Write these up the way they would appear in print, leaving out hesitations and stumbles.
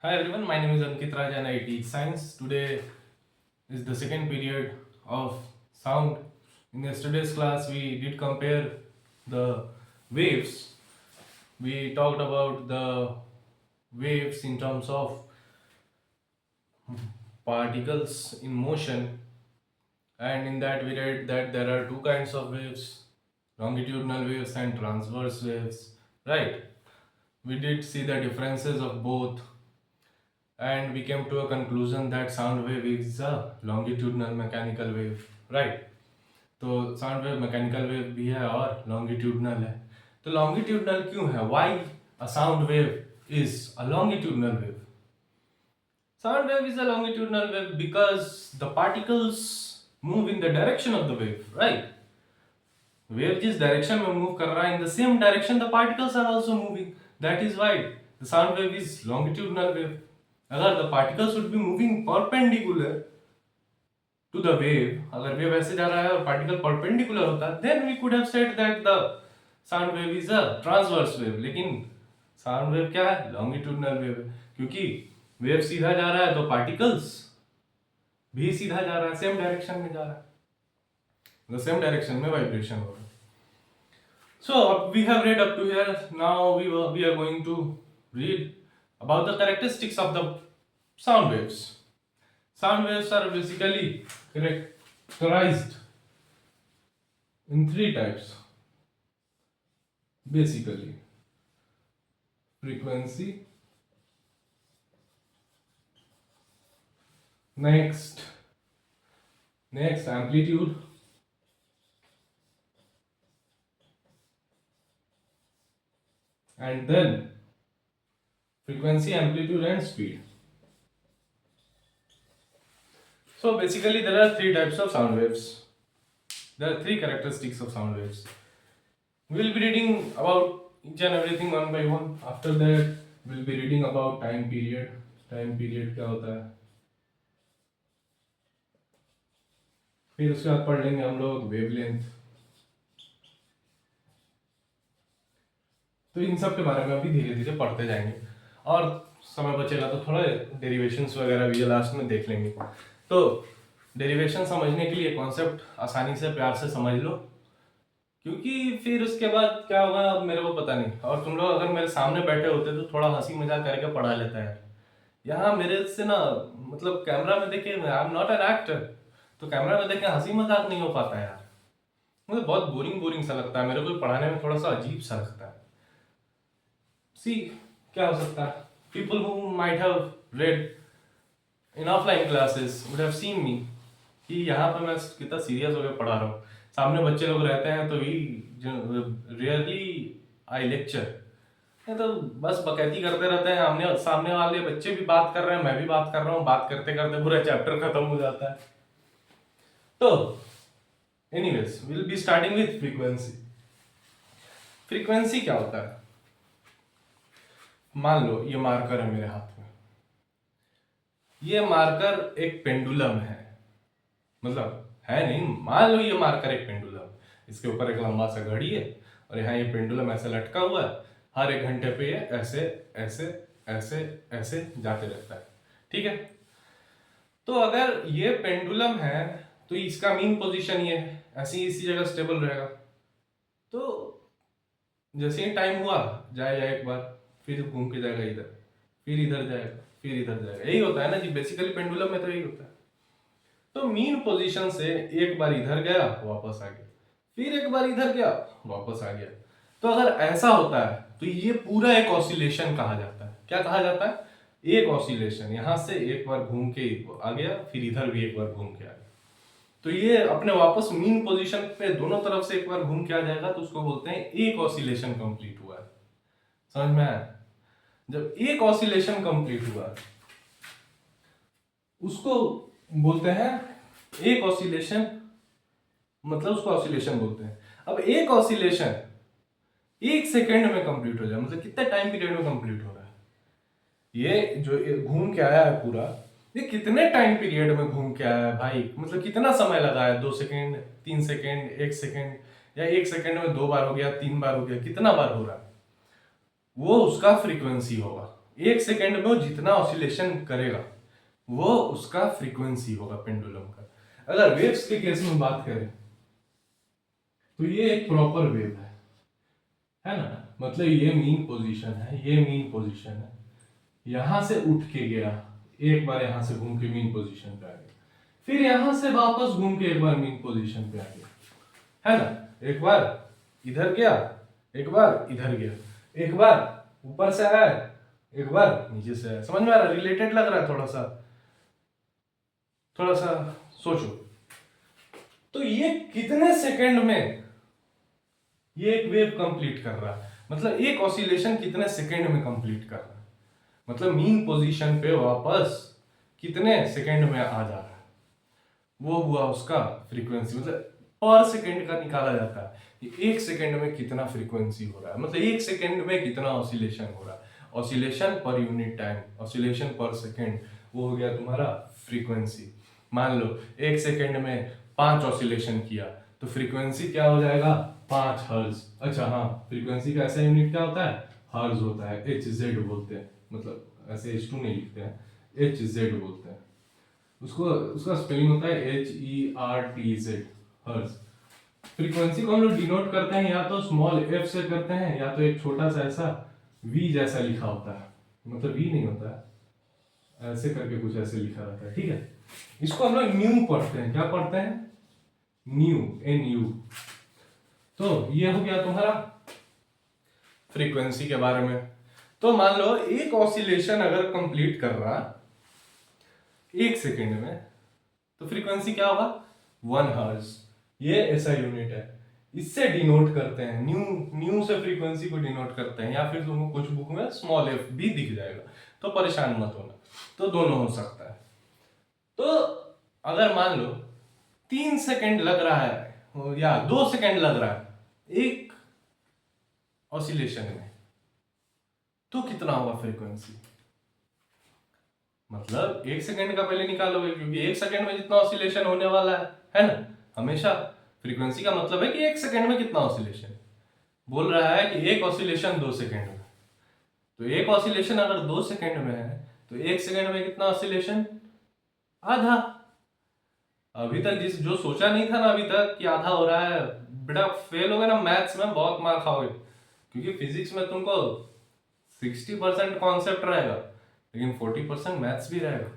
Hi everyone, my name is Ankit Raj and I teach science. Today is the second period of sound. In yesterday's class, we did compare the waves. We talked about the waves in terms of particles in motion, and in that, we read that there are two kinds of waves, longitudinal waves and transverse waves, right? We did see the differences of both, and we came to a conclusion that sound wave is a longitudinal mechanical wave, right? तो sound wave mechanical wave भी है और longitudinal है. तो longitudinal क्यों है? Why a sound wave is a longitudinal wave? Sound wave is a longitudinal wave because the particles move in the direction of the wave, right? Wave जिस direction में move कर रहा है, in the same direction the particles are also moving. That is why the sound wave is longitudinal wave. अगर the particles would be moving perpendicular to the wave, अगर wave ऐसे जा रहा है और पार्टिकल परपेंडिकुलर होता, then we could have said that the sound wave is a transverse wave. लेकिन sound wave क्या है? लॉन्गिट्यूडनल वेव है, क्योंकि वेव सीधा जा रहा है तो पार्टिकल्स भी सीधा जा रहा है, सेम डायरेक्शन में जा रहा है, द सेम डायरेक्शन में वाइब्रेशन हो रहा है. So we have read up to here. Now we are going to read about the characteristics of the sound waves. Sound waves are basically characterized in three types. Basically, frequency, next amplitude, and then frequency, amplitude, and speed. So basically, there are three types of sound waves. There are three characteristics of sound waves. We will be reading about each and everything one by one. After that, we will be reading about time period. Time period क्या होता है, फिर उसके बाद पढ़ लेंगे हम लोग वेवलेंथ. तो इन सब के बारे में अभी धीरे धीरे पढ़ते जाएंगे, और समय बचेगा तो थोड़ा डेरिवेशंस वगैरह भी लास्ट में देख लेंगे. तो डेरिवेशन समझने के लिए कॉन्सेप्ट आसानी से प्यार से समझ लो, क्योंकि फिर उसके बाद क्या होगा अब मेरे को पता नहीं. और तुम लोग अगर मेरे सामने बैठे होते तो थोड़ा हंसी मजाक करके पढ़ा लेता है. यहाँ मेरे से ना, मतलब कैमरा में देखे, I am not an actor, तो कैमरा में देखे हंसी मजाक नहीं हो पाता यार. मुझे बहुत बोरिंग बोरिंग सा लगता है, मेरे को पढ़ाने में थोड़ा सा अजीब सा लगता है. सी क्या हो सकता है, people who might have read in offline classes would have seen मी कि यहाँ पे मैं कितना सीरियस होकर पढ़ा रहा हूँ. सामने बच्चे लोग रहते हैं तो ही रियरली आई लेक्चर, नहीं तो बस बकैती करते रहते हैं. हमने सामने वाले बच्चे भी बात कर रहे हैं, मैं भी बात कर रहा हूँ, बात करते करते पूरा चैप्टर खत्म हो जाता है. तो anyways will be starting with frequency. Frequency क्या होता है? मान लो ये मार्कर है मेरे हाथ में, ये मार्कर एक पेंडुलम है, मतलब है नहीं, मान लो ये मार्कर एक पेंडुलम, इसके ऊपर एक लंबा सा घड़ी है और यहाँ ये पेंडुलम ऐसे लटका हुआ है. हर एक घंटे पे ये ऐसे ऐसे ऐसे ऐसे जाते रहता है, ठीक है. तो अगर ये पेंडुलम है तो इसका मीन पोजीशन ये है, ऐसे ही इसी जगह स्टेबल रहेगा. तो जैसे ही टाइम हुआ जाएगा एक बार, फिर घूम के जाएगा इधर, फिर इधर जाएगा, फिर इधर जाएगा. यही होता है ना जी, बेसिकली पेंडुलम में तो यही होता है. तो मीन पोजीशन से एक बार इधर गया वापस आ गया, फिर एक बार इधर गया वापस आ गया. तो अगर ऐसा होता है तो ये पूरा एक ऑसिलेशन कहा जाता है. क्या कहा जाता है? एक ऑसिलेशन. यहां से एक बार घूम के आ गया, फिर इधर भी एक बार घूम के आ गया. तो ये अपने वापस मीन पोजीशन पे दोनों तरफ से एक बार घूम के आ जाएगा, तो उसको बोलते हैं एक ऑसिलेशन कंप्लीट हुआ है. समझ में आया? जब एक ऑसिलेशन कंप्लीट हुआ उसको बोलते हैं एक ऑसिलेशन, मतलब उसको ऑसिलेशन बोलते हैं. अब एक ऑसिलेशन एक सेकेंड में कंप्लीट हो जाए, मतलब कितने टाइम पीरियड में कंप्लीट हो रहा है? ये जो घूम के आया है पूरा, ये कितने टाइम पीरियड में घूम के आया है भाई? मतलब कितना समय लगा है? 2 सेकेंड, 3 सेकेंड, 1 सेकेंड, या 1 सेकेंड में 2 बार हो गया, 3 बार हो गया, कितना बार हो रहा है? वो उसका फ्रीक्वेंसी होगा. 1 सेकेंड में वो जितना ऑसिलेशन करेगा वो उसका फ्रीक्वेंसी होगा पेंडुलम का। अगर वेव्स के केस में बात करें तो ये एक प्रॉपर वेव है ना, मतलब ये मीन पोजीशन है, ये मीन पोजीशन है, यहां से उठ के गया, एक बार यहां से घूम के मीन पोजीशन पे आ गया, फिर यहां से वापस घूम के एक बार मीन पोजीशन पे आ गया, है ना, एक बार इधर गया, एक बार इधर गया, एक बार ऊपर से आया, एक बार नीचे से आया। समझ में आ रहा है? रिलेटेड लग रहा है थोड़ा सा सोचो। तो ये कितने सेकंड में ये एक वेव कंप्लीट कर रहा है, मतलब एक ऑसिलेशन कितने सेकंड में कंप्लीट कर रहा है, मतलब मीन पोजीशन पे वापस कितने सेकंड में आ जा रहा है, वो हुआ उसका फ्रीक्वेंसी। मतलब पर सेकंड का निकाला जाता है कि एक सेकंड में कितना फ्रीक्वेंसी हो रहा है, मतलब एक सेकंड में कितना ऑसिलेशन हो रहा है। Oscillation per unit time, oscillation पर सेकंड, वो हो गया तुम्हारा फ्रीक्वेंसी। मान लो एक सेकंड में 5 ऑसिलेशन किया तो फ्रीक्वेंसी क्या हो जाएगा, 5 हर्ट्ज। अच्छा हाँ, फ्रीक्वेंसी का ऐसा यूनिट क्या होता है, हर्ट्ज होता है, HZ बोलते हैं, मतलब ऐसे H2 नहीं लिखते हैं, HZ बोलते हैं उसको, उसका स्पेलिंग होता है HERTZ, हर्ट्ज। फ्रीक्वेंसी को हम लोग डिनोट करते हैं या तो स्मॉल f से करते हैं, या तो एक छोटा सा ऐसा v जैसा लिखा होता है, मतलब v नहीं होता है, ऐसे करके कुछ ऐसे लिखा रहता है, ठीक है। इसको हम लोग न्यू पढ़ते हैं, क्या पढ़ते हैं, न्यू, NU। तो ये हो गया तुम्हारा फ्रीक्वेंसी के बारे में। तो मान लो एक ऑसिलेशन अगर कंप्लीट कर रहा एक सेकेंड में तो फ्रीक्वेंसी क्या होगा, 1 हर्ट्ज। ये ऐसा यूनिट है, इससे डिनोट करते हैं, न्यू से फ्रीक्वेंसी को डिनोट करते हैं, या फिर तुमको कुछ बुक में स्मॉल f भी दिख जाएगा, तो परेशान मत होना, तो दोनों हो सकता है। तो अगर मान लो 3 सेकंड लग रहा है या 2 सेकंड लग रहा है एक ऑसिलेशन में, तो कितना होगा फ्रीक्वेंसी, मतलब 1 सेकंड का पहले निकालोगे, क्योंकि 1 सेकंड में जितना ऑसिलेशन होने वाला है ना, हमेशा फ्रीक्वेंसी का मतलब है कि 1 सेकंड में कितना ऑसिलेशन। बोल रहा है कि एक ऑसिलेशन 2 सेकंड में, तो एक ऑसिलेशन अगर 2 सेकंड में है तो 1 सेकंड में कितना ऑसिलेशन, आधा। अभी तक जिस जो सोचा नहीं था ना अभी तक कि आधा हो रहा है, बेटा फेल हो गए ना, मैथ्स में बहुत मार खाओगे, क्योंकि फिजिक्स में तुमको 60% कॉन्सेप्ट रहेगा लेकिन 40% मैथ्स भी रहेगा।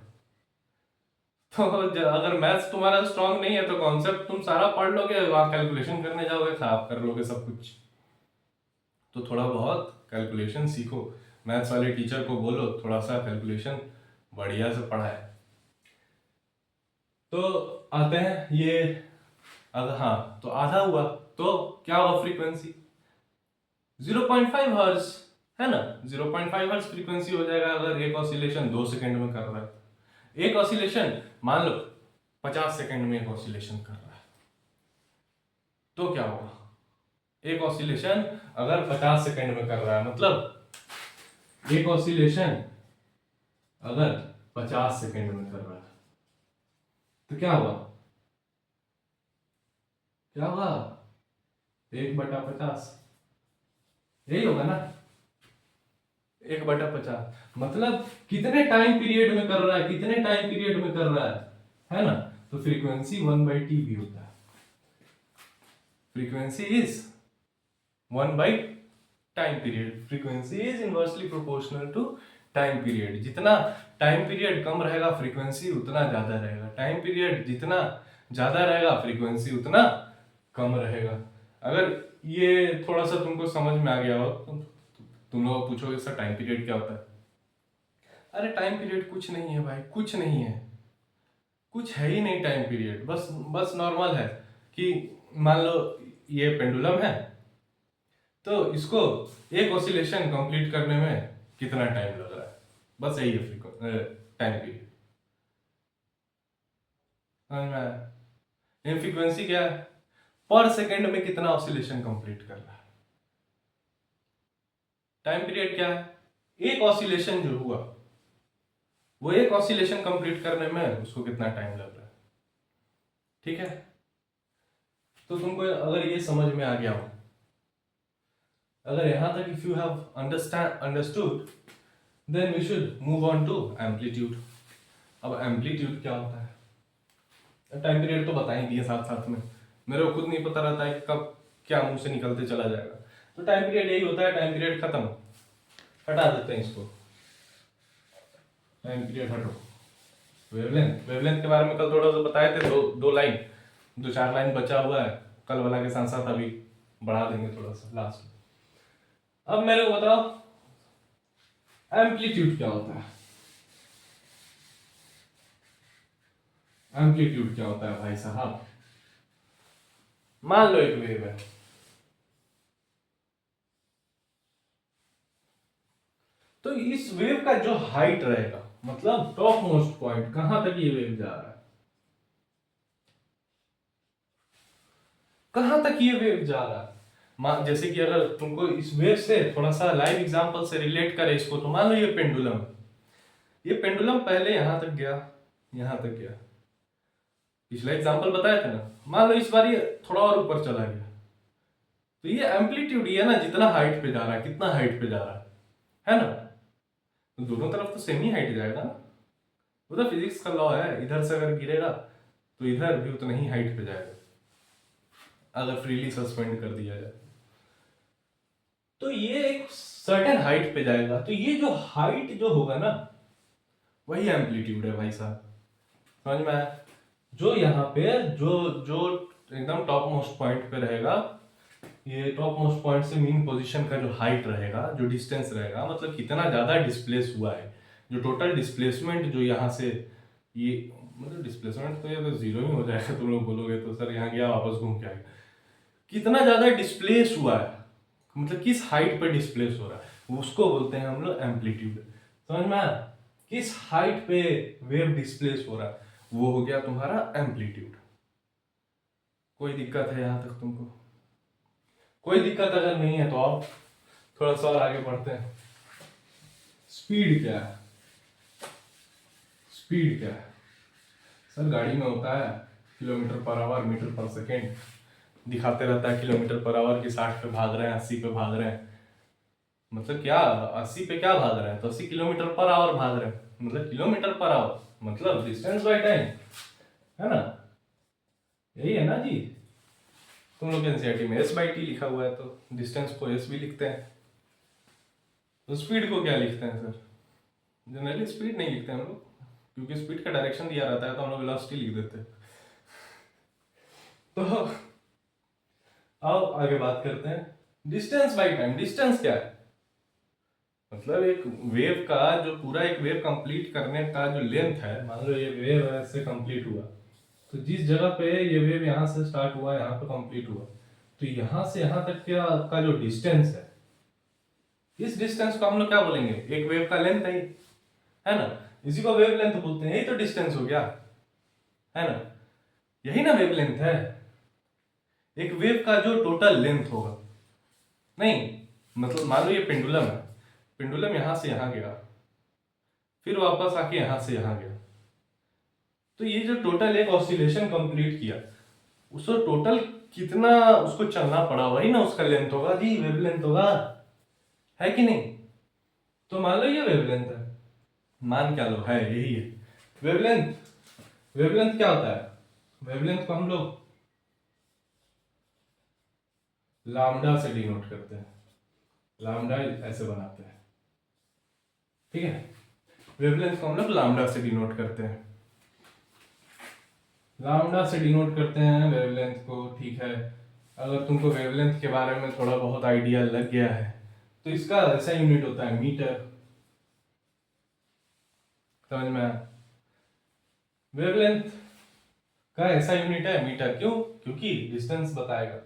तो अगर मैथ्स तुम्हारा स्ट्रांग नहीं है तो कॉन्सेप्ट तुम सारा पढ़ लोगे, वहां कैलकुलेशन करने जाओगे, खराब कर लोगे सब कुछ। तो थोड़ा बहुत कैलकुलेशन सीखो, मैथ्स वाले टीचर को बोलो थोड़ा सा कैलकुलेशन बढ़िया से पढ़ाए। तो आते हैं ये, अगर हाँ तो आधा हुआ तो क्या हुआ फ्रीक्वेंसी, 0.5 हर्ट्ज, है ना, 0.5 हर्ट्ज फ्रीक्वेंसी हो जाएगा अगर एक ऑसिलेशन 2 सेकंड में कर रहा है। एक ऑसिलेशन मान लो 50 सेकंड में एक ऑसिलेशन कर रहा है, तो क्या होगा, एक ऑसिलेशन अगर 50 सेकंड में कर रहा है, मतलब एक ऑसिलेशन अगर 50 सेकंड में कर रहा है तो क्या हुआ, क्या हुआ, 1/50, यही होगा ना, 1/50, मतलब कितने टाइम पीरियड में कर रहा है, कितने टाइम पीरियड में कर रहा है ना, तो फ्रीक्वेंसी 1/t भी होता है। Frequency is 1 by time period, frequency is inversely proportional to time period. जितना टाइम पीरियड कम रहेगा फ्रीक्वेंसी उतना ज्यादा रहेगा, टाइम पीरियड जितना ज्यादा रहेगा फ्रीक्वेंसी उतना कम रहेगा। अगर ये थोड़ा सा तुमको समझ में आ गया हो तो तुम लोग पूछोगे सर टाइम पीरियड क्या होता है। अरे टाइम पीरियड कुछ नहीं है भाई, कुछ नहीं है, कुछ है ही नहीं टाइम पीरियड, बस नॉर्मल है कि मान लो ये पेंडुलम है तो इसको एक ऑसिलेशन कंप्लीट करने में कितना टाइम लग रहा है, बस यही है टाइम पीरियड। फ्रीक्वेंसी क्या है, पर सेकंड में कितना ऑसिलेशन कंप्लीट कर रहा है। टाइम पीरियड क्या है, एक ऑसिलेशन जो हुआ वो एक ऑसिलेशन कंप्लीट करने में उसको कितना टाइम लग रहा है, ठीक है। तो तुमको अगर ये समझ में आ गया हो, अगर यहां तक if you have understood then we should move on to amplitude. अब एम्पलीट्यूड क्या होता है? टाइम पीरियड तो बता ही दिए साथ साथ में, मेरे को खुद नहीं पता रहता है कि कब क्या मुंह से निकलते चला जाएगा। तो टाइम पीरियड यही होता है, टाइम पीरियड खत्म, हटा देते हैं इसको, टाइम पीरियड हटो। वेवलेंथ, वेवलेंथ के बारे में कल थोड़ा सा बताए थे, दो लाइन, 2-4 लाइन बचा हुआ है, कल वाला के साथ साथ अभी बढ़ा देंगे थोड़ा सा लास्ट में। अब मेरे को बताओ एम्पलीट्यूड क्या होता है? एम्पलीट्यूड क्या होता है भाई साहब? मान लो एक वेव है, तो इस वेव का जो हाइट रहेगा, मतलब टॉप मोस्ट पॉइंट, कहां तक ये वेव जा रहा है, कहां तक ये वेव जा रहा है। जैसे कि अगर तुमको इस वेव से थोड़ा सा लाइव एग्जांपल से रिलेट करे इसको, तो मान लो ये पेंडुलम, ये पेंडुलम पहले यहां तक गया, यहां तक गया, पिछला एग्जांपल बताया था ना, मान लो इस बार ये थोड़ा और ऊपर चला गया, तो ये एम्पलीट्यूड ये ना, जितना हाइट पे जा रहा है, कितना हाइट पे जा रहा है ना, तो दोनों तरफ तो सेम ही हाइट जाएगा ना, वो तो फिजिक्स का लॉ है, इधर से अगर गिरेगा तो इधर भी उतना ही हाइट पे जाएगा, अगर फ्रीली सस्पेंड कर दिया जाए तो ये एक सर्टेन हाइट पे जाएगा, तो ये जो हाइट जो होगा ना, वही एम्पलीट्यूड है भाई साहब, समझ में आया? जो यहाँ पे जो जो एकदम टॉप मोस्ट पॉइंट पे रहेगा, ये टॉप मोस्ट पॉइंट से मीन पोजीशन का जो हाइट रहेगा, जो डिस्टेंस रहेगा, मतलब कितना ज्यादा डिस्प्लेस हुआ है, जो टोटल डिस्प्लेसमेंट जो यहाँ से ये, मतलब डिस्प्लेसमेंट तो ये तो जीरो ही हो जाएगा, तुम लोग बोलोगे तो सर यहाँ गया वापस घूम के आएगा, कितना ज्यादा डिस्प्लेस हुआ है, मतलब किस हाइट पे डिस्प्लेस हो रहा है, उसको बोलते हैं हम लोग एम्पलीट्यूड। समझ में आया? किस हाइट पे वेव डिस्प्लेस हो रहा है, वो हो गया तुम्हारा एम्पलीट्यूड। कोई दिक्कत है यहां तक तुमको? कोई दिक्कत अगर नहीं है तो आप थोड़ा सा और आगे बढ़ते हैं। स्पीड क्या है? स्पीड क्या है सर? गाड़ी में होता है किलोमीटर पर आवर, मीटर पर सेकेंड दिखाते रहता है, किलोमीटर पर आवर की 60 पे भाग रहे हैं, 80 पे भाग रहे हैं, मतलब क्या 80 पे क्या भाग रहे हैं, तो 80 किलोमीटर पर आवर भाग रहे हैं, मतलब किलोमीटर पर आवर मतलब डिस्टेंस बाय टाइम, है ना? यही है ना जी, तुम लोग एनसीईआरटी में S/T लिखा हुआ है, तो डिस्टेंस को S भी लिखते हैं, तो स्पीड को क्या लिखते हैं सर? जनरली स्पीड नहीं लिखते हम लोग, क्योंकि स्पीड का डायरेक्शन दिया रहता है, तो हम लोग वेलोसिटी लिख देते हैं। तो आओ आगे बात करते हैं, डिस्टेंस बाय टाइम। डिस्टेंस क्या है? मतलब एक वेव का जो पूरा एक वेव कंप्लीट करने का जो लेंथ है, मान लो ये वेव ऐसे कंप्लीट हुआ, तो जिस जगह पे ये वेव यहाँ से स्टार्ट हुआ, यहाँ पे कंप्लीट हुआ, तो यहाँ से यहाँ तक का जो डिस्टेंस है, इस डिस्टेंस को हम लोग क्या बोलेंगे? एक वेव का लेंथ है ना, इसी को वेव लेंथ बोलते हैं, यही तो डिस्टेंस हो गया, है ना? यही ना वेव लेंथ है, एक वेव का जो टोटल लेंथ होगा। नहीं मतलब मान लो ये पेंडुलम है, पेंडुलम यहां से यहां गया, फिर वापस आके यहां से यहां गया, तो ये जो टोटल एक ऑसिलेशन कंप्लीट किया, उसको टोटल कितना उसको चलना पड़ा, वही ना उसका लेंथ होगा जी, वेव लेंथ होगा, है कि नहीं? तो मान लो ये वेव लेंथ है, मान क्या लो है, यही है वेवलेंथ। वेवलेंथ क्या होता है? वेवलेंथ को हम लोग लैम्डा से डिनोट करते हैं, लैम्डा ऐसे बनाते हैं, ठीक है? वेवलेंथ को हम लोग लैम्डा से डिनोट करते हैं, लैम्डा से डिनोट करते हैं वेवलेंथ को, ठीक है? अगर तुमको वेवलेंथ के बारे में थोड़ा बहुत आइडिया लग गया है, तो इसका ऐसा यूनिट होता है मीटर, समझ में आया? वेवलेंथ का ऐसा यूनिट है मीटर, क्यों? क्योंकि डिस्टेंस बताएगा,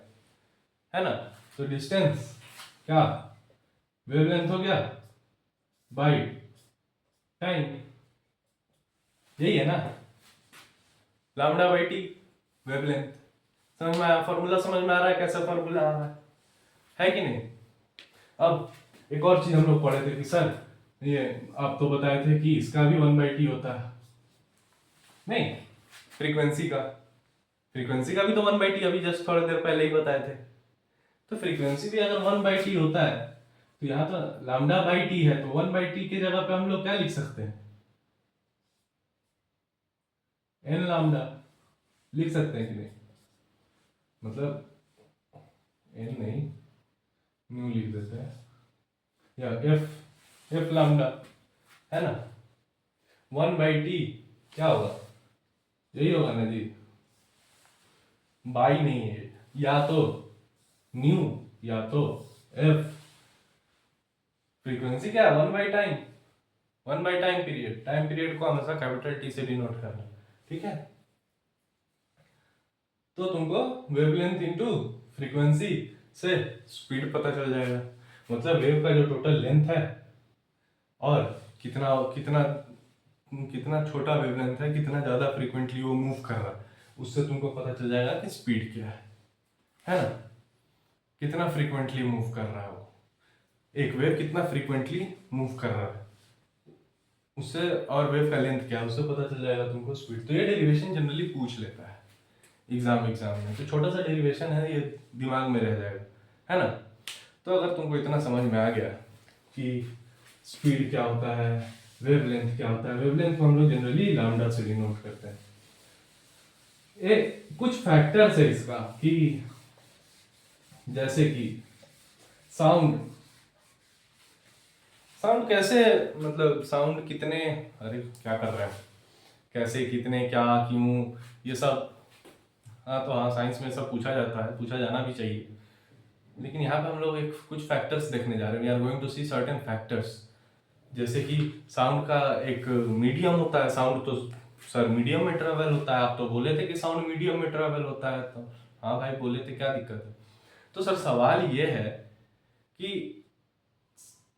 है ना? तो डिस्टेंस क्या, वेवलेंथ हो गया बाय टाइम, यही है ना, लैम्डा बाई टी वेवलेंथ। समझ में आया? फॉर्मूला समझ में आ रहा है कैसा फॉर्मूला आ रहा है कि नहीं? अब एक और चीज हम लोग पढ़े थे कि सर ये आप तो बताए थे कि इसका भी 1/t होता है, नहीं फ्रीक्वेंसी का, फ्रीक्वेंसी का भी तो 1/t अभी जस्ट थोड़ी देर पहले ही बताए थे, तो फ्रीक्वेंसी भी अगर 1/t होता है, तो यहाँ तो लैम्डा बाई टी है, तो 1/t की जगह पे हम लोग क्या लिख सकते हैं, एन लैम्डा लिख सकते हैं कि नहीं, मतलब एन नहीं, न्यू लिख देते हैं, या एफ लैम्डा, है ना। 1/t क्या होगा, यही होगा ना जी, बाई नहीं है, या तो न्यू या तो एफ, फ्रीक्वेंसी क्या है, 1/टाइम, 1/टाइम पीरियड, टाइम पीरियड को हमेशा कैपिटल टी से डिनोट करना, ठीक है। तो तुमको वेवलेंथ इनटू फ्रीक्वेंसी से स्पीड पता चल जाएगा, मतलब वेव का जो टोटल लेंथ है और कितना कितना कितना छोटा वेवलेंथ है, कितना ज्यादा फ्रीक्वेंटली वो मूव कर रहा है, उससे तुमको पता चल जाएगा कि स्पीड क्या है ना, कितना फ्रीक्वेंटली मूव कर रहा है वो, एक वेव कितना फ्रीक्वेंटली मूव कर रहा है उससे, और वेव का लेंथ क्या है उससे पता चल जाएगा तुमको स्पीड। तो ये डेरिवेशन जनरली पूछ लेता है एग्जाम में, तो छोटा सा डेरिवेशन है, ये दिमाग में रह जाएगा, है ना। तो अगर तुमको इतना समझ में आ गया कि स्पीड क्या होता है, वेवलेंथ क्या होता है, वेवलेंथ को हम लोग जनरली लैम्डा से डिनोट करते हैं। कुछ फैक्टर्स है इसका कि जैसे कि साउंड, साउंड कैसे, मतलब साउंड कितने, अरे क्या कर रहे हैं, कैसे, कितने, क्या, क्यों, ये सब, हाँ तो हाँ साइंस में सब पूछा जाता है, पूछा जाना भी चाहिए, लेकिन यहाँ पे हम लोग एक कुछ फैक्टर्स देखने जा रहे हैं, we are going to see certain factors, जैसे कि साउंड का एक मीडियम होता है, साउंड तो सर मीडियम में ट्रेवल होता है, आप तो बोले थे कि साउंड मीडियम में ट्रेवल होता है, तो हाँ भाई बोले थे, क्या दिक्कत है। तो सर सवाल ये है कि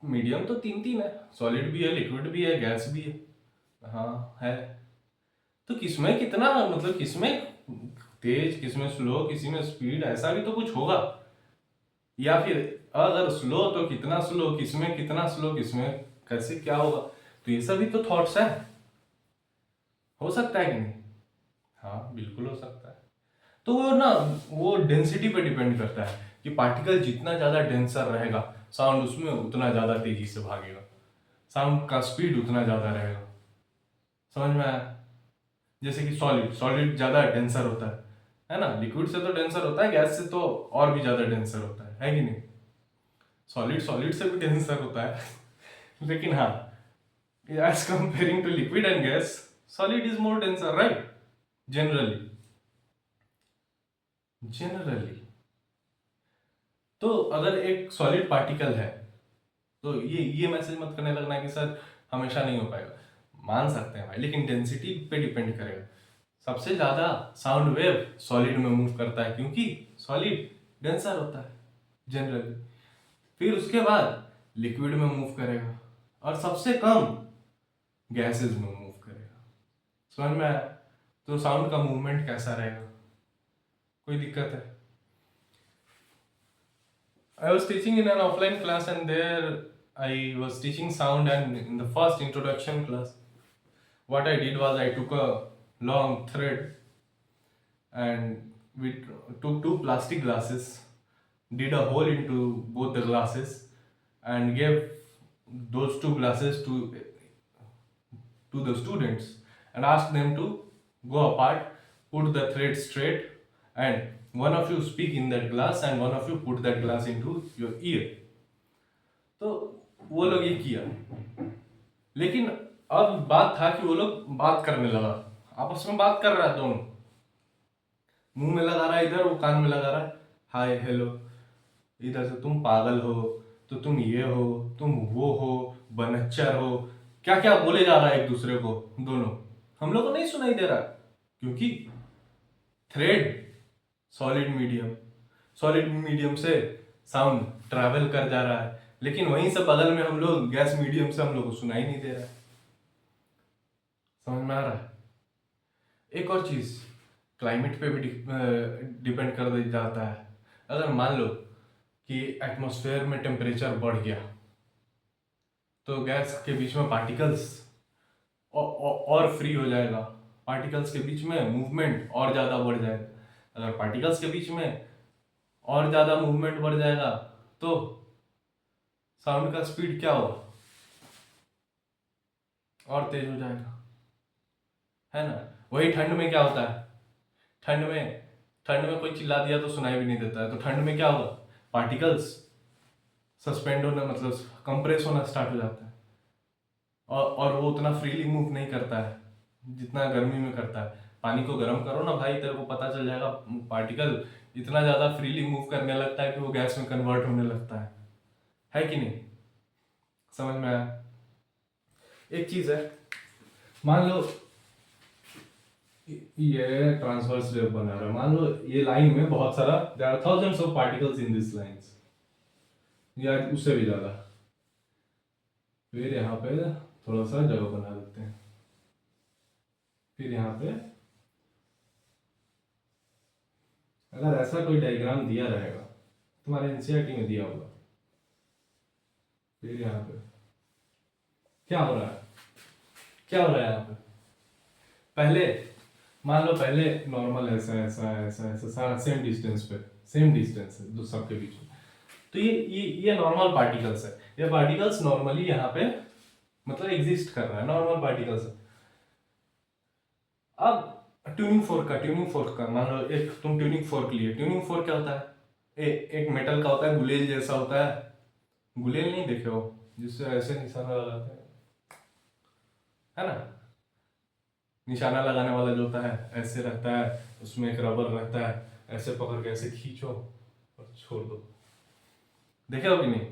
मीडियम तो तीन तीन है, सॉलिड भी है, लिक्विड भी है, गैस भी है, हाँ है, तो किसमें कितना, मतलब किसमें तेज, किसमें स्लो, किसी में स्पीड, ऐसा भी तो कुछ होगा, या फिर अगर स्लो तो कितना स्लो, किसमें कितना स्लो, किसमें कैसे क्या होगा, तो ये सभी तो थॉट्स है, हो सकता है कि नहीं, हाँ बिल्कुल हो सकता है। तो वो ना, वो डेंसिटी पे डिपेंड करता है कि पार्टिकल जितना ज्यादा डेंसर रहेगा, साउंड उसमें उतना ज्यादा तेजी से भागेगा, साउंड का स्पीड उतना ज्यादा रहेगा, समझ में आया। जैसे कि सॉलिड, सॉलिड ज्यादा डेंसर होता है ना, लिक्विड से तो डेंसर होता है, गैस से तो और भी ज्यादा डेंसर होता है कि नहीं, सॉलिड सॉलिड से भी डेंसर होता है लेकिन हाँ, as comparing to liquid and gas, solid is more denser, right, generally, generally. तो अगर एक सॉलिड पार्टिकल है, तो ये मैसेज मत करने लगना कि सर हमेशा नहीं हो पाएगा, मान सकते हैं भाई, लेकिन डेंसिटी पे डिपेंड करेगा। सबसे ज्यादा साउंड वेव सॉलिड में मूव करता है, क्योंकि सॉलिड डेंसर होता है जनरली, फिर उसके बाद लिक्विड में मूव करेगा, और सबसे कम गैसेज में मूव करेगा, समझ में आया। तो साउंड का मूवमेंट कैसा रहेगा, कोई दिक्कत है। I was teaching in an offline class, and there I was teaching sound, and in the first introduction class, what I did was I took a long thread and we took two plastic glasses, did a hole into both the glasses, and gave those two glasses to the students and asked them to go apart, put the thread straight, and one of you speak in that glass and one of you put that glass into your ear. तो वो लोग ये किया, लेकिन अब बात था कि वो लोग बात करने लगा, आपस में बात कर रहा है दोनों, मुंह में लगा रहा है इधर, वो कान में लगा रहा है, हाय हेलो, इधर से तुम पागल हो, तो तुम ये हो, तुम वो हो, बनच्चर हो, क्या क्या बोले जा रहा है एक दूसरे को, दोनों, हम लोग को नहीं सुनाई दे रहा, क्योंकि थ्रेड सॉलिड मीडियम से साउंड ट्रैवल कर जा रहा है, लेकिन वहीं से बगल में हम लोग गैस मीडियम से हम लोग को सुनाई नहीं दे रहा है, समझ में आ रहा है। एक और चीज, क्लाइमेट पे भी डिपेंड कर जाता है। अगर मान लो कि एटमॉस्फेयर में टेम्परेचर बढ़ गया, तो गैस के बीच में पार्टिकल्स और फ्री हो जाएगा, पार्टिकल्स के बीच में मूवमेंट और ज़्यादा बढ़ जाएगा। अगर पार्टिकल्स के बीच में और ज़्यादा मूवमेंट बढ़ जाएगा, तो साउंड का स्पीड क्या होगा, और तेज हो जाएगा, है ना। वही ठंड में क्या होता है, ठंड में ठंड में कोई चिल्ला दिया तो सुनाई भी नहीं देता है, तो ठंड में क्या होगा, पार्टिकल्स सस्पेंड होना, मतलब कंप्रेस होना स्टार्ट हो जाता है, और वो उतना फ्रीली मूव नहीं करता है जितना गर्मी में करता है। पानी को गर्म करो ना भाई, तेरे को पता चल जाएगा, पार्टिकल इतना ज़्यादा फ्रीली मूव करने लगता है कि वो गैस में कन्वर्ट होने लगता है कि नहीं। समझ में आया। एक चीज़ है, मान लो ये ट्रांसवर्स वेव बना रहा है, मान लो ये लाइन में बहुत सारा, there are thousands of particles in this lines, या उससे भी ज़्यादा। फिर यहाँ पे थोड़ा सा जगह बना देते हैं, फिर यहाँ पे अगर ऐसा कोई डायग्राम दिया रहेगा, तुम्हारे एनसीईआरटी में दिया होगा, फिर यहाँ पे क्या हो रहा है, क्या हो रहा है यहाँ पे, पहले मान लो पहले नॉर्मल ऐसा ऐसा ऐसा ऐसा सारा सेम डिस्टेंस पे, सेम डिस्टेंस है दो सबके बीच में, तो ये नॉर्मल पार्टिकल्स है, ये पार्टिकल्स नॉर्मली यहाँ पे मतलब एग्जिस्ट कर रहा है, नॉर्मल पार्टिकल्स है। अब ट्यूनिंग फोर्क का मान लो, एक तुम ट्यूनिंग फोर्क लिए, ट्यूनिंग फोर्क क्या होता है, एक मेटल का होता है, गुलेल जैसा होता है, गुलेल नहीं देखे हो जिससे ऐसे निशाना लगाते हैं, है ना, निशाना लगाने वाला जो होता है ऐसे रहता है, उसमें एक रबर रहता है, ऐसे पकड़ के ऐसे खींचो और छोड़ दो, देखे हो कि नहीं।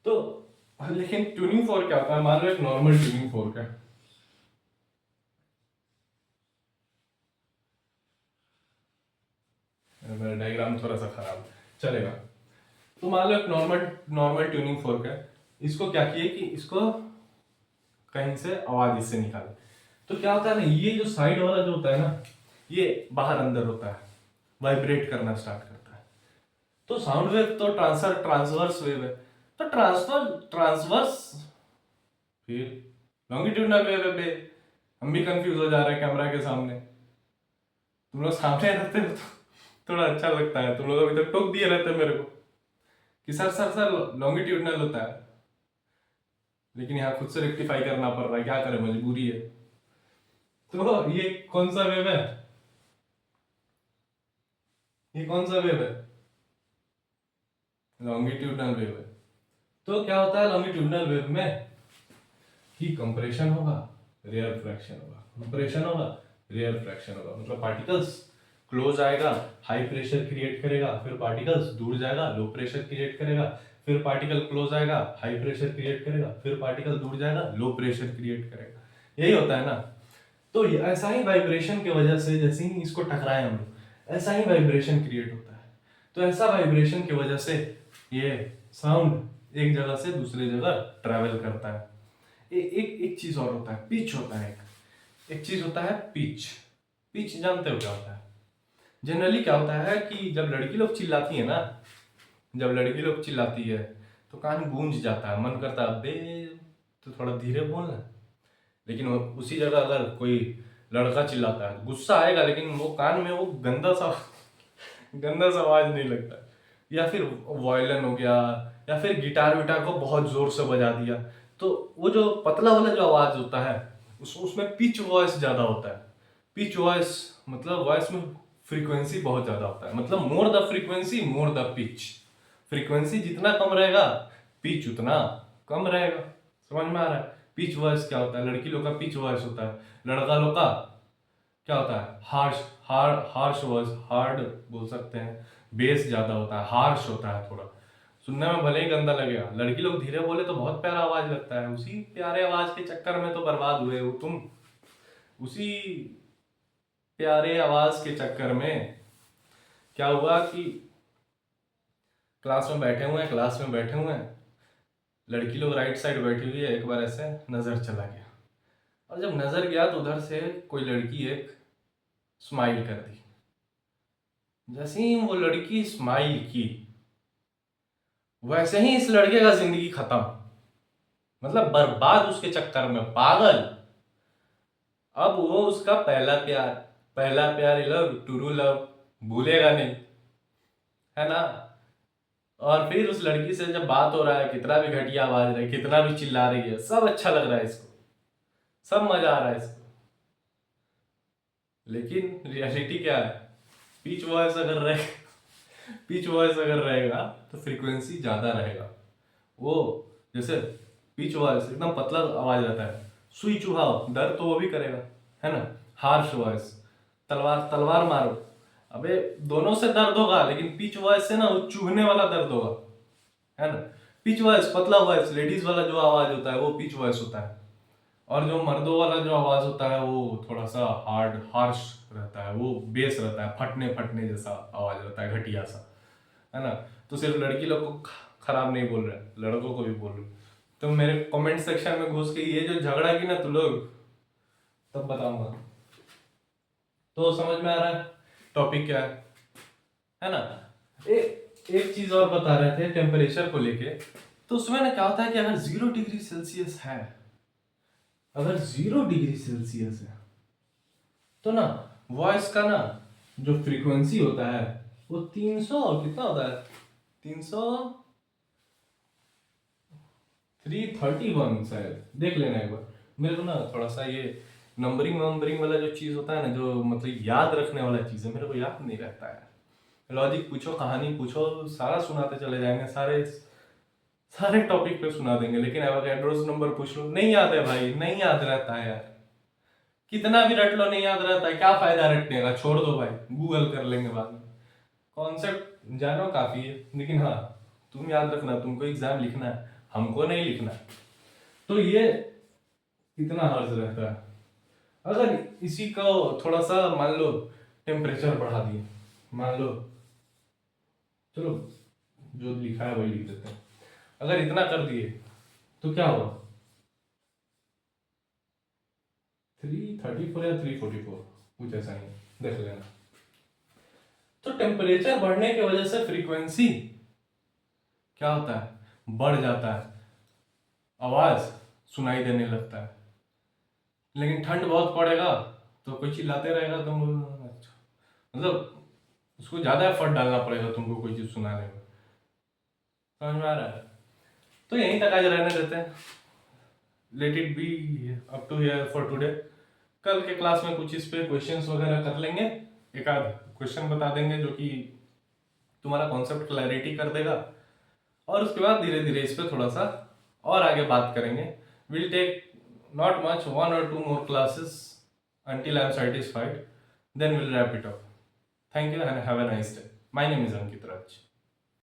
तो लेकिन ट्यूनिंग फोर्क क्या होता है, मान लो एक नॉर्मल ट्यूनिंग फोर्क है, मेरा डायग्राम थोड़ा सा खराब चलेगा, तो मान लो एक नॉर्मल नॉर्मल ट्यूनिंग फोर्क है, इसको क्या किए कि इसको कहीं से आवाज इससे निकाले, तो क्या होता है ना, ये जो साइड वाला जो होता है ना, ये बाहर अंदर होता है, वाइब्रेट करना स्टार्ट करता है। तो साउंड वेव तो ट्रांसवर्स वेव है, तो ट्रांसवर्स फिर लॉन्गिट्यूडनल वेव है बे। हम भी कंफ्यूज हो जा रहे हैं कैमरा के सामने, तुम लोग सामने रहते हो तो थोड़ा अच्छा लगता है, तुम लोग अभी तक टोक दिए रहते हैं मेरे को कि सर सर सर लॉन्गिट्यूडनल होता है, लेकिन यहाँ खुद से रेक्टिफाई करना पड़ रहा है, क्या करें, मजबूरी है। तो ये कौन सा वेव है, ये कौन सा वेव है, लॉन्गिट्यूडनल वेव है। तो क्या होता है लॉन्गिट्यूडनल वेव में, कि कंप्रेशन होगा, रेयर फ्रैक्शन होगा, कंप्रेशन होगा, रेयर फ्रैक्शन होगा, मतलब पार्टिकल्स क्लोज आएगा, हाई प्रेशर क्रिएट करेगा, फिर पार्टिकल्स दूर जाएगा, लो प्रेशर क्रिएट करेगा, फिर पार्टिकल क्लोज आएगा, हाई प्रेशर क्रिएट करेगा, फिर पार्टिकल दूर जाएगा, लो प्रेशर क्रिएट करेगा, यही होता है ना। तो ऐसा ही वाइब्रेशन की वजह से, जैसे ही इसको टकराए हम लोग, ऐसा ही वाइब्रेशन क्रिएट होता है। तो ऐसा वाइब्रेशन की वजह से ये साउंड एक जगह से दूसरी जगह ट्रैवल करता है। एक एक चीज और होता है, पिच होता है, एक चीज होता है पिच। पिच जानते हो क्या होता है, जनरली क्या होता है कि जब लड़की लोग चिल्लाती है ना, जब लड़की लोग चिल्लाती है तो कान गूंज जाता है, मन करता है बे तो थोड़ा धीरे बोलना, लेकिन उसी जगह अगर कोई लड़का चिल्लाता है गुस्सा आएगा, लेकिन वो कान में वो गंदा सा आवाज नहीं लगता। या फिर वायलिन हो गया, या फिर गिटार विटार को बहुत जोर से बजा दिया, तो वो जो पतला वाला जो आवाज होता है उसमें पिच वॉइस ज्यादा होता है। पिच वॉइस मतलब वॉइस में फ्रीक्वेंसी बहुत ज्यादा होता है, मतलब more the frequency more the pitch. Frequency जितना कम रहेगा पिच उतना कम रहेगा। समझ में आ रहा है। पिच वॉइस क्या होता है, लड़की लोग का पिच वॉइस होता है, लड़का लोग का क्या होता है, हार्श वॉइस, हार्ड बोल सकते हैं, बेस ज्यादा होता है, हार्श होता है थोड़ा, सुनने में भले ही गंदा लगेगा। लड़की लोग धीरे बोले तो बहुत प्यारा आवाज लगता है, उसी प्यारे आवाज के चक्कर में तो बर्बाद हुए हो तुम। उसी प्यारे आवाज के चक्कर में क्या हुआ कि क्लास में बैठे हुए हैं, क्लास में बैठे हुए हैं, लड़की लोग राइट साइड बैठी हुई है, एक बार ऐसे नजर चला गया, और जब नजर गया तो उधर से कोई लड़की एक स्माइल कर दी। जैसे ही वो लड़की स्माइल की, वैसे ही इस लड़के का जिंदगी खत्म, मतलब बर्बाद उसके चक्कर में, पागल। अब वो उसका पहला प्यार लव टूरू लव भूलेगा नहीं, है ना। और फिर उस लड़की से जब बात हो रहा है, कितना भी घटिया आवाज रही, कितना भी चिल्ला रही है, सब अच्छा लग रहा है इसको, सब मजा आ रहा है इसको। लेकिन रियलिटी क्या है? पिच वॉइस अगर रहे पिच वॉइस अगर रहेगा तो फ्रीक्वेंसी ज्यादा रहेगा। वो जैसे पिच वॉइस एकदम पतला आवाज रहता है, सुई चुहाओ दर्द तो वो भी करेगा, है ना। हार्श वॉइस, तलवार तलवार मारो, अबे दोनों से दर्द होगा, लेकिन पिच वॉइस से ना वो चुभने वाला दर्द होगा, है ना। पिच वॉइस, पतला वॉइस, लेडीज वाला जो आवाज होता है वो पिच वॉइस होता है। और जो मर्दों वाला जो आवाज होता है वो थोड़ा सा हार्ड हार्श रहता है, वो बेस रहता है, फटने फटने जैसा आवाज रहता है, घटिया सा, है ना। तो सिर्फ लड़की लोग को खराब नहीं बोल रहे, लड़कों को भी बोल रहे। तो मेरे कमेंट सेक्शन में घुस के ये जो झगड़ा की ना तू लोग, तब बताऊंगा। तो समझ में आ रहा है टॉपिक क्या है ना। एक चीज और बता रहे थे टेम्परेचर को लेके। तो उसमें ना क्या होता है कि अगर 0 डिग्री सेल्सियस है, अगर 0 डिग्री सेल्सियस है, तो ना वॉइस का ना जो फ्रीक्वेंसी होता है वो 300 कितना होता है, 300 331 शायद, देख लेना एक बार। मेरे को ना थोड़ा सा ये नंबरिंग वंबरिंग वाला जो चीज होता है ना, जो मतलब याद रखने वाला चीज है, मेरे को याद नहीं रहता है। लॉजिक पूछो, कहानी पूछो, सारा सुनाते चले जाएंगे, सारे सारे टॉपिक पे सुना देंगे, लेकिन एवोगैड्रोस नंबर पूछ लो, नहीं याद है भाई, नहीं याद रहता है यार। कितना भी रट लो नहीं याद रहता है, क्या फायदा रटने का, छोड़ दो भाई, गूगल कर लेंगे बाद में। कॉन्सेप्ट जानो काफी है, लेकिन हाँ तुम याद रखना, तुमको एग्जाम लिखना है, हमको नहीं लिखना है। तो ये कितना हर्ज रहता है। अगर इसी को थोड़ा सा मान लो टेम्परेचर बढ़ा दिए, मान लो, चलो जो लिखा है वही लिख देते हैं, अगर इतना कर दिए तो क्या होगा, 334 या 344, कुछ ऐसा ही है, देख लेना। तो टेम्परेचर बढ़ने की वजह से फ्रीक्वेंसी क्या होता है, बढ़ जाता है, आवाज सुनाई देने लगता है। लेकिन ठंड बहुत पड़ेगा तो कोई चिल्लाते रहेगा, तुम अच्छा, मतलब उसको ज्यादा एफर्ट डालना पड़ेगा तुमको कोई चीज सुनाने में। समझ में आ रहा है? तो यहीं तक आज रहने देते हैं, let it be up to here for today. कल के क्लास में कुछ इस पे क्वेश्चंस वगैरह कर लेंगे, एक आध क्वेश्चन बता देंगे जो कि तुम्हारा कॉन्सेप्ट क्लैरिटी कर देगा, और उसके बाद धीरे धीरे इस पे थोड़ा सा और आगे बात करेंगे। Will take not much, 1 or 2 more classes until I am satisfied, then we'll wrap it up. Thank you and have a nice day. My name is Ankit Raj.